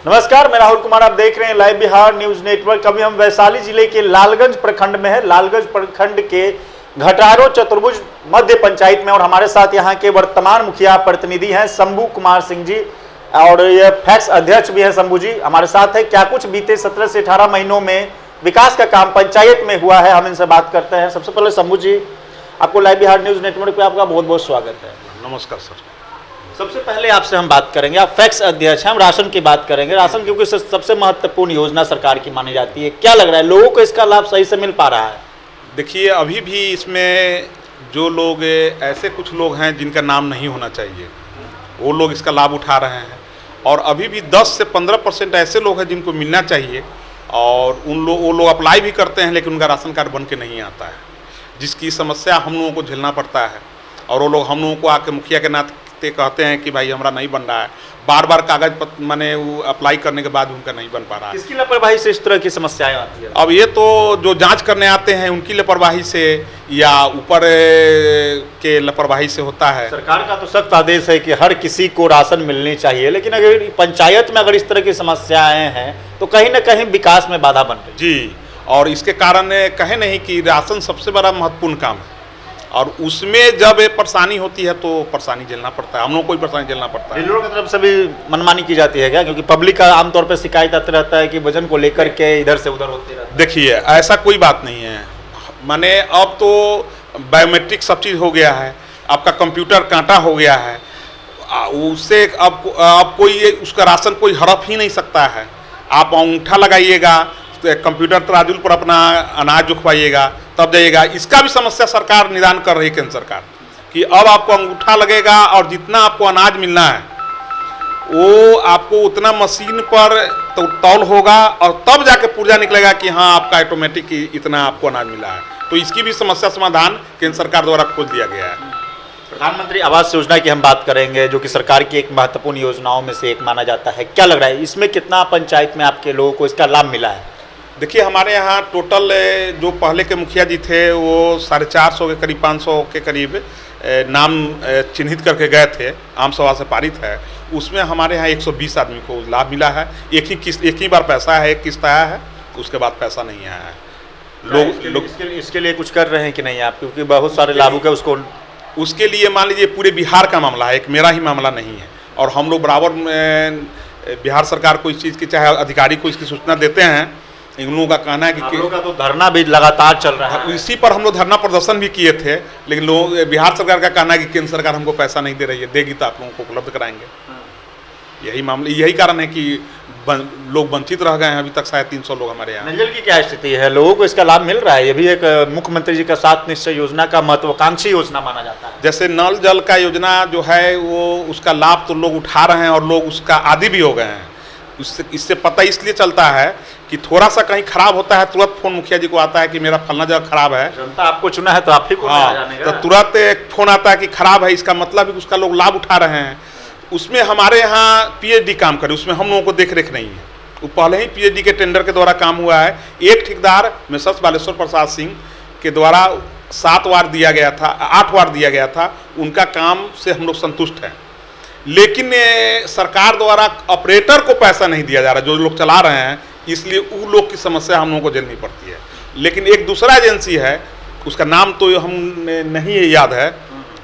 नमस्कार, मैं राहुल कुमार, आप देख रहे हैं लाइव बिहार न्यूज नेटवर्क। अभी हम वैशाली जिले के लालगंज प्रखंड में है। लालगंज प्रखंड के घटारो चतुर्भुज मध्य पंचायत में, और हमारे साथ यहाँ के वर्तमान मुखिया प्रतिनिधि हैं शंभू कुमार सिंह जी, और ये फैक्स अध्यक्ष भी है शंभू जी हमारे साथ है। क्या कुछ बीते 17 से 18 महीनों में विकास का काम पंचायत में हुआ है, हम इनसे बात करते हैं। सबसे पहले शंभू जी, आपको लाइव बिहार न्यूज नेटवर्क पे आपका बहुत बहुत स्वागत है। नमस्कार सर। सबसे पहले आपसे हम बात करेंगे, आप फैक्स अध्यक्ष हैं, हम राशन की बात करेंगे। राशन क्योंकि सबसे महत्वपूर्ण योजना सरकार की मानी जाती है, क्या लग रहा है लोगों को इसका लाभ सही से मिल पा रहा है? देखिए, अभी भी इसमें जो लोग ऐसे कुछ लोग हैं जिनका नाम नहीं होना चाहिए, वो लोग इसका लाभ उठा रहे हैं, और अभी भी 10 से 15% ऐसे लोग हैं जिनको मिलना चाहिए, और वो लोग अप्लाई भी करते हैं लेकिन उनका राशन कार्ड बन के नहीं आता है, जिसकी समस्या हम लोगों को झेलना पड़ता है। और वो लोग हम लोगों को आके मुखिया के नाते कहते हैं कि भाई हमारा नहीं बन रहा है, बार बार कागज माने वो अप्लाई करने के बाद उनका नहीं बन पा रहा है। किसकी लापरवाही से इस तरह की समस्याएं आती है? अब ये तो जो जांच करने आते हैं उनकी लापरवाही से या ऊपर के लापरवाही से होता है। सरकार का तो सख्त आदेश है कि हर किसी को राशन मिलनी चाहिए, लेकिन अगर पंचायत में अगर इस तरह की समस्याएं हैं तो कहीं ना कहीं विकास में बाधा बन रही है। जी, और इसके कारण कहे नहीं कि राशन सबसे बड़ा महत्वपूर्ण काम है, और उसमें जब परेशानी होती है तो परेशानी झेलना पड़ता है, हम लोग को परेशानी झेलना पड़ता है। डीलरों की तरफ से भी मनमानी की जाती है क्या? क्योंकि पब्लिक का आमतौर पर शिकायत आते रहता है कि वजन को लेकर के इधर से उधर होते रहता है। देखिए, ऐसा कोई बात नहीं है। माने अब तो बायोमेट्रिक सब चीज़ हो गया है, आपका कंप्यूटर कांटा हो गया है, उससे अब कोई उसका राशन कोई हड़प ही नहीं सकता है। आप अंगूठा लगाइएगा, कंप्यूटर तराजू पर अपना अनाज जुखवाइएगा, तब जाइएगा। इसका भी समस्या सरकार निदान कर रही है, केंद्र सरकार, कि अब आपको अंगूठा लगेगा और जितना आपको अनाज मिलना है वो आपको उतना मशीन पर तौल होगा, और तब जाके पुर्जा निकलेगा कि हाँ आपका ऑटोमेटिक इतना आपको अनाज मिला है। तो इसकी भी समस्या समाधान केंद्र सरकार द्वारा खोज दिया गया है। प्रधानमंत्री आवास योजना की हम बात करेंगे, जो कि सरकार की एक महत्वपूर्ण योजनाओं में से एक माना जाता है। क्या लग रहा है इसमें कितना पंचायत में आपके लोगों को इसका लाभ मिला है? देखिए, हमारे यहाँ टोटल जो पहले के मुखिया जी थे वो 450 के करीब 500 के करीब नाम चिन्हित करके गए थे, आम सभा से पारित है। उसमें हमारे यहाँ 120 आदमी को लाभ मिला है। एक ही बार पैसा है, एक किस्त आया है, उसके बाद पैसा नहीं आया है। लोग इसके लिए कुछ कर रहे हैं कि नहीं आप? क्योंकि बहुत सारे लाभुक है उसके लिए मान लीजिए पूरे बिहार का मामला है, एक मेरा ही मामला नहीं है। और हम लोग बराबर बिहार सरकार को इस चीज़ की, चाहे अधिकारी को इसकी सूचना देते हैं। इन लोगों का कहना है कि लोगों का तो धरना भी लगातार चल रहा है, इसी पर हम लोग धरना प्रदर्शन भी किए थे, लेकिन लोग बिहार सरकार का कहना है कि केंद्र सरकार हमको पैसा नहीं दे रही है, देगी तो आप लोगों को उपलब्ध कराएंगे। यही मामला, यही कारण है कि लोग वंचित रह गए हैं अभी तक। शायद 300 लोग हमारे यहाँ। नल की क्या स्थिति है? लोगों को इसका लाभ मिल रहा है? ये भी एक मुख्यमंत्री जी का 7 निश्चय योजना का महत्वाकांक्षी योजना माना जाता है। जैसे नल जल का योजना जो है वो उसका लाभ तो लोग उठा रहे हैं, और लोग उसका आदी भी हो गए हैं। इससे पता इसलिए चलता है कि थोड़ा सा कहीं खराब होता है, तुरंत फोन मुखिया जी को आता है कि मेरा फलना जगह खराब है। जनता आपको चुना है तो आप ही को तो तुरंत एक फोन आता है कि खराब है, इसका मतलब है उसका लोग लाभ उठा रहे हैं। उसमें हमारे यहाँ पीएचडी काम करे, उसमें हम लोगों को देख रेख नहीं है। वो पहले ही पीएचडी के टेंडर के द्वारा काम हुआ है। एक ठेकेदार मिसेस बालेश्वर प्रसाद सिंह के द्वारा 7 वार्ड दिया गया था, 8 वार्ड दिया गया था। उनका काम से हम लोग संतुष्ट हैं, लेकिन सरकार द्वारा ऑपरेटर को पैसा नहीं दिया जा रहा, जो लोग चला रहे हैं, इसलिए उन लोग की समस्या हम लोगों को झेलनी पड़ती है। लेकिन एक दूसरा एजेंसी है, उसका नाम तो हम नहीं याद है,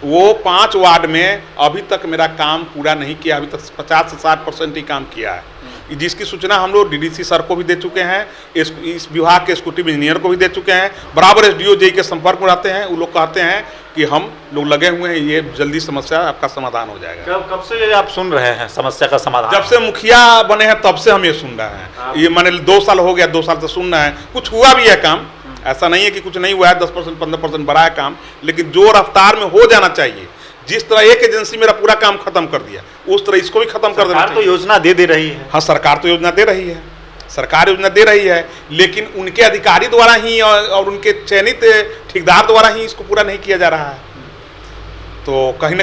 वो 5 वार्ड में अभी तक मेरा काम पूरा नहीं किया। अभी तक 50 से 60% ही काम किया है, जिसकी सूचना हम लोग डीडीसी सर को भी दे चुके हैं, इस विभाग के एक्जीक्यूटिव इंजीनियर को भी दे चुके हैं। बराबर एसडीओ जी के संपर्क में रहते हैं। वो लोग कहते हैं कि हम लोग लगे हुए हैं, ये जल्दी समस्या आपका समाधान हो जाएगा। कब से ये आप सुन रहे हैं समस्या का समाधान? जब से मुखिया बने हैं तब से हम ये सुन रहे हैं। ये मैंने 2 साल हो गया, 2 साल से सुन रहे हैं। कुछ हुआ भी है काम, ऐसा नहीं है कि कुछ नहीं हुआ है। 10% 15% बढ़ा है काम, लेकिन जो रफ्तार में हो जाना चाहिए, जिस तरह एक एजेंसी मेरा पूरा काम खत्म कर दिया, उस तरह इसको भी खत्म कर देना चाहिए। तो योजना दे रही है। हाँ, सरकार तो योजना दे रही है, सरकार योजना दे रही है, लेकिन उनके अधिकारी द्वारा ही और उनके चयनित ठेकेदार द्वारा ही इसको पूरा नहीं किया जा रहा है। तो कहीं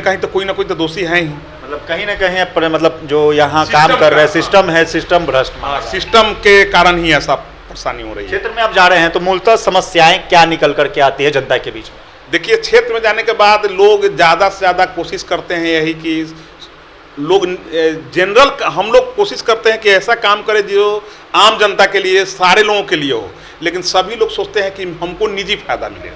ना कोई तो दोषी है ही। मतलब कहीं ना कहीं मतलब जो यहाँ काम कर रहे हैं सिस्टम है, सिस्टम भ्रष्ट, सिस्टम के कारण ही ऐसा परेशानी हो रही है। क्षेत्र में आप जा रहे हैं तो मूलतः समस्याएं क्या निकल करके आती है जनता के बीच में? देखिए, क्षेत्र में जाने के बाद लोग ज़्यादा से ज़्यादा कोशिश करते हैं यही कि लोग जनरल हम लोग कोशिश करते हैं कि ऐसा काम करें जो आम जनता के लिए, सारे लोगों के लिए हो, लेकिन सभी लोग सोचते हैं कि हमको निजी फायदा मिले।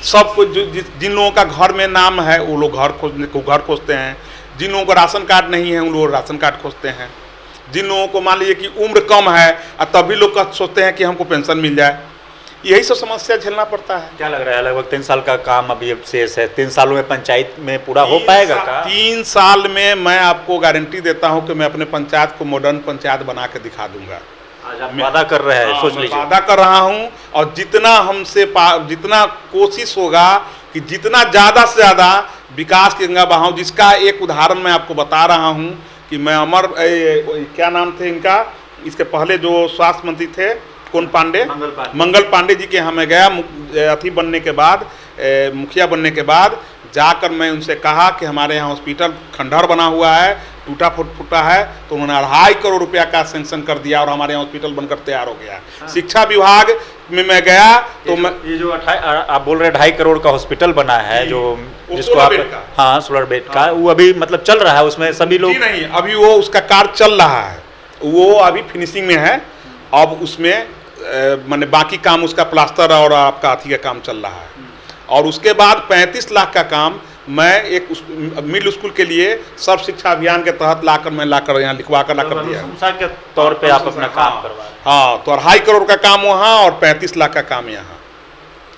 सबको जिन लोगों का घर में नाम है वो लोग घर खोजते हैं, जिन लोगों को राशन कार्ड नहीं है उन लोग राशन कार्ड खोजते हैं, जिन लोगों को मान लीजिए कि उम्र कम है तभी लोग सोचते हैं कि हमको पेंशन मिल जाए। यही सब समस्या झेलना पड़ता है। क्या लग रहा है, लगभग 3 साल का काम अभी शेष है, 3 सालों में पंचायत में पूरा हो पाएगा का? 3 साल में मैं आपको गारंटी देता हूं कि मैं अपने पंचायत को मॉडर्न पंचायत बना के दिखा दूंगा। आज आप वादा कर रहे हैं, सोच लीजिए। वादा कर रहा हूं, और जितना कोशिश होगा कि जितना ज़्यादा से ज़्यादा विकास की गंगा बहाऊं। जिसका एक उदाहरण मैं आपको बता रहा हूं कि मैं क्या नाम थे इनका, इसके पहले जो स्वास्थ्य मंत्री थे, कौन पांडे, मंगल पांडे जी के यहाँ मैं गया अथी बनने के बाद, मुखिया बनने के बाद जाकर मैं उनसे कहा कि हमारे यहाँ हॉस्पिटल खंडहर बना हुआ है, टूटा फूटा है, तो उन्होंने 2.5 करोड़ रुपया का सेंक्शन कर दिया और हमारे यहाँ हॉस्पिटल बनकर तैयार हो गया। हाँ। शिक्षा विभाग में मैं गया तो ये जो आप बोल रहे हैं 2.5 करोड़ का हॉस्पिटल बना है, जो जिसको आप 16 बेड का, वो अभी मतलब चल रहा है, उसमें सभी लोग नहीं, अभी वो उसका कार्य चल रहा है, वो अभी फिनिशिंग में है। अब उसमें माने बाकी काम उसका प्लास्टर और आपका अथी का काम चल रहा है। और उसके बाद 35 लाख का काम मैं एक मिडिल स्कूल के लिए सर्व शिक्षा अभियान के तहत लाकर यहाँ लिखवा कर लाकर दिया अनुशंसा के तौर पे आप अपना काम करवा रहे हैं। हाँ, तो 2.5 करोड़ का काम वहाँ और 35 लाख का काम यहाँ,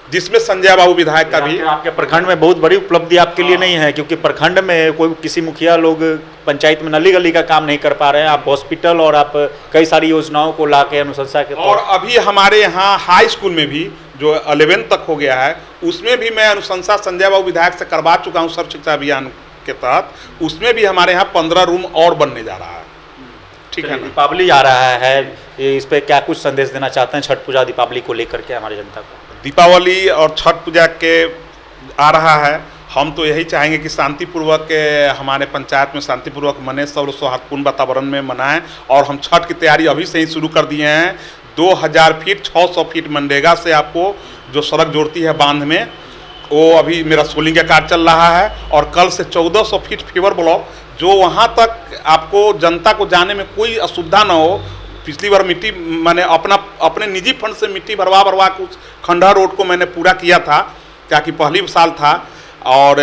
जिसमें संजय बाबू विधायक का भी। आपके प्रखंड में बहुत बड़ी उपलब्धि आपके लिए नहीं है, क्योंकि प्रखंड में कोई किसी मुखिया लोग पंचायत में नली गली का काम नहीं कर पा रहे हैं। आप हॉस्पिटल और आप कई सारी योजनाओं को ला के अनुशंसा के और अभी हमारे यहाँ हाई स्कूल में भी जो 11 तक हो गया है, उसमें भी मैं अनुशंसा संजय बाबू विधायक से करवा चुका हूँ सर्व शिक्षा अभियान के तहत। उसमें भी हमारे यहाँ 15 रूम और बनने जा रहा है। ठीक है ना। दीपावली आ रहा है, इस पे क्या कुछ संदेश देना चाहते हैं छठ पूजा दीपावली को लेकर के हमारी जनता को? दीपावली और छठ पूजा के आ रहा है, हम तो यही चाहेंगे कि शांतिपूर्वक हमारे पंचायत में शांतिपूर्वक मने, सब सौहार्दपूर्ण वातावरण में मनाएं। और हम छठ की तैयारी अभी से ही शुरू कर दिए हैं। 2000 फीट 600 फीट मनरेगा से आपको जो सड़क जोड़ती है बांध में, वो अभी मेरा सोलिंग का कार्य चल रहा है। और कल से 1400 फीट फीवर ब्लॉक, जो वहाँ तक आपको जनता को जाने में कोई असुविधा ना हो। पिछली बार मिट्टी मैंने अपने निजी फंड से मिट्टी भरवा के उस खंडहर रोड को मैंने पूरा किया था, क्या कि पहली साल था और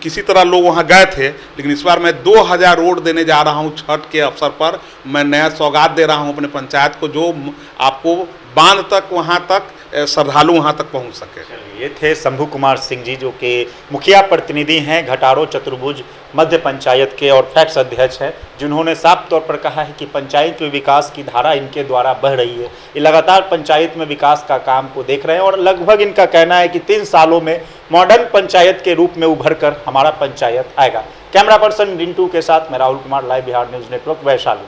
किसी तरह लोग वहाँ गए थे। लेकिन इस बार मैं 2000 रोड देने जा रहा हूँ छठ के अवसर पर। मैं नया सौगात दे रहा हूँ अपने पंचायत को, जो आपको बांध तक वहाँ तक श्रद्धालु वहाँ तक पहुँच सके। ये थे शंभू कुमार सिंह जी, जो कि मुखिया प्रतिनिधि हैं घटारो चतुर्भुज मध्य पंचायत के और फैक्स अध्यक्ष हैं, जिन्होंने साफ तौर पर कहा है कि पंचायत में विकास की धारा इनके द्वारा बह रही है। ये लगातार पंचायत में विकास का काम को देख रहे हैं और लगभग इनका कहना है कि 3 सालों में मॉडर्न पंचायत के रूप में उभर कर हमारा पंचायत आएगा। कैमरा पर्सन रिंटू के साथ मैं Rahul Kumar, live Bihar news network, Vaishali.